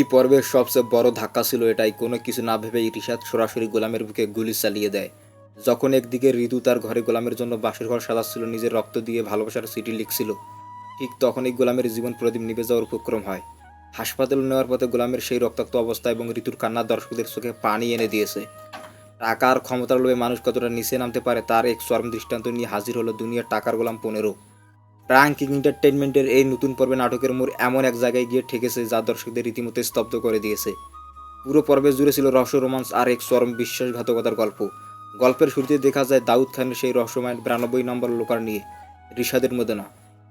এই পর্বের সবচেয়ে বড় ধাক্কা ছিল এটাই, কোনো কিছু না ভেবেই রিশাদ সরাসরি গোলামের বুকে গুলি চালিয়ে দেয়। যখন একদিকে ঋতু তার ঘরে গোলামের জন্য বাসর ঘর সাজাচ্ছিল, নিজের রক্ত দিয়ে ভালোবাসার চিঠি লিখছিল, ঠিক তখনই গোলামের জীবন প্রদীপ নিভে যাওয়ার উপক্রম হয়। হাসপাতালে নেওয়ার পথে গোলামের সেই রক্তাক্ত অবস্থা এবং ঋতুর কান্না দর্শকদের চোখে পানি এনে দিয়েছে। টাকার ক্ষমতার লোভে মানুষ কতটা নিচে নামতে পারে তার এক চরম দৃষ্টান্ত নিয়ে হাজির হলো দুনিয়ার টাকার গোলাম 15। প্রাঙ্ক কিং এন্টারটেইনমেন্টের এই নতুন পর্বে নাটকের মোড় এমন এক জায়গায় গিয়ে ঠেকেছে যা দর্শকদের রীতিমতো স্তব্ধ করে দিয়েছে। পুরো পর্বে জুড়ে ছিল রহস্য, রোমান্স আর এক চরম বিশ্বাসঘাতকতার গল্প। গল্পের শুরুতে দেখা যায় দাউদ খানের সেই রহস্যময় 92 নম্বর লোকার নিয়ে, রিশাদের মধ্যে না।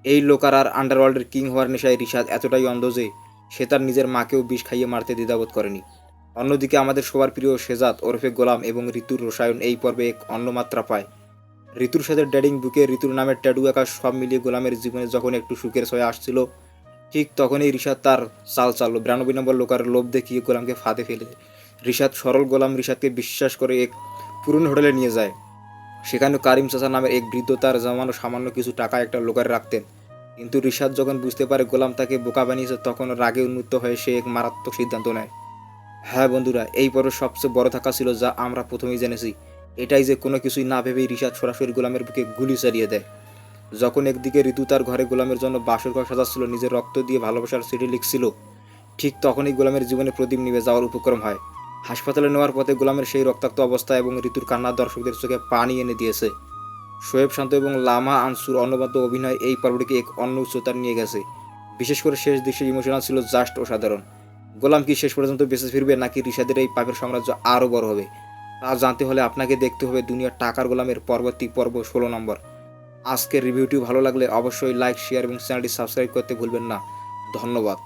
এই লোকার আর আন্ডারওয়ার্ল্ডের কিং হওয়ার নেশায় রিশাদ এতটাই অন্ধ যে সে তার নিজের মাকেও বিষ খাইয়ে মারতে দ্বিধাবোধ করেনি। অন্যদিকে আমাদের সবার প্রিয় শেজাদ ওরফে গোলাম এবং ঋতুর রসায়ন এই পর্বে এক অন্য মাত্রা পায়। ঋতুর সাথে ড্যাডিং বুকে ঋতুর নামের ট্যাটু আঁকা, সব মিলিয়ে গোলামের জীবনে যখন একটু সুখের ছয়া আসছিল, ঠিক তখনই রিশাদ তার চাল চাললো। 92 নম্বর লোকার লোভ দেখিয়ে গোলামকে ফাঁদে ফেলে রিশাদ সরল গোলাম রিশাদকে বিশ্বাস করে এক পুরনো হোটেলে নিয়ে যায়। সেখানে কারিম চাচা নামের এক বৃদ্ধ তার জমানো সামান্য কিছু টাকা একটা লোকারে রাখতেন। কিন্তু রিশাদ যখন বুঝতে পারে গোলাম তাকে বোকা বানিয়েছে, তখন রাগে উন্মুক্ত হয়ে সে এক মারাত্মক সিদ্ধান্ত নেয়। হ্যাঁ বন্ধুরা, এই পর্বের সবচেয়ে বড় ধাক্কা ছিল যা আমরা প্রথমেই জেনেছি, এটাই যে কোনো কিছুই না ভেবেই রিশাদ সরাসরি গোলামের বুকে গুলি চালিয়ে দেয়। যখন একদিকে ঋতু তার ঘরে গোলামের জন্য বাসর ঘর সাজাচ্ছিল, নিজের রক্ত দিয়ে ভালোবাসার চিঠি লিখছিল, ঠিক তখনই গোলামের জীবনে প্রদীপ নিভে যাওয়ার উপক্রম হয়। হাসপাতালে নেওয়ার পথে গোলামের সেই রক্তাক্ত অবস্থা এবং ঋতুর কান্না দর্শকদের চোখে পানি এনে দিয়েছে। শোয়েব শান্ত এবং লামা আনসুর অনবদ্য অভিনয় এই পর্বটিকে এক অন্য উচ্চতার নিয়ে গেছে। বিশেষ করে শেষ দৃশ্যের ইমোশনাল ছিল জাস্ট অসাধারণ। গোলাম কি শেষ পর্যন্ত বেঁচে ফিরবে, নাকি রিশাদের এই পাপের সাম্রাজ্য আরও বড় হবে, তা জানতে হলে আপনাকে দেখতে হবে দুনিয়ার টাকার গোলামের পরবর্তী পর্ব 16 নম্বর। আজকের রিভিউটি ভালো লাগলে অবশ্যই লাইক, শেয়ার এবং চ্যানেলটি সাবস্ক্রাইব করতে ভুলবেন না। ধন্যবাদ।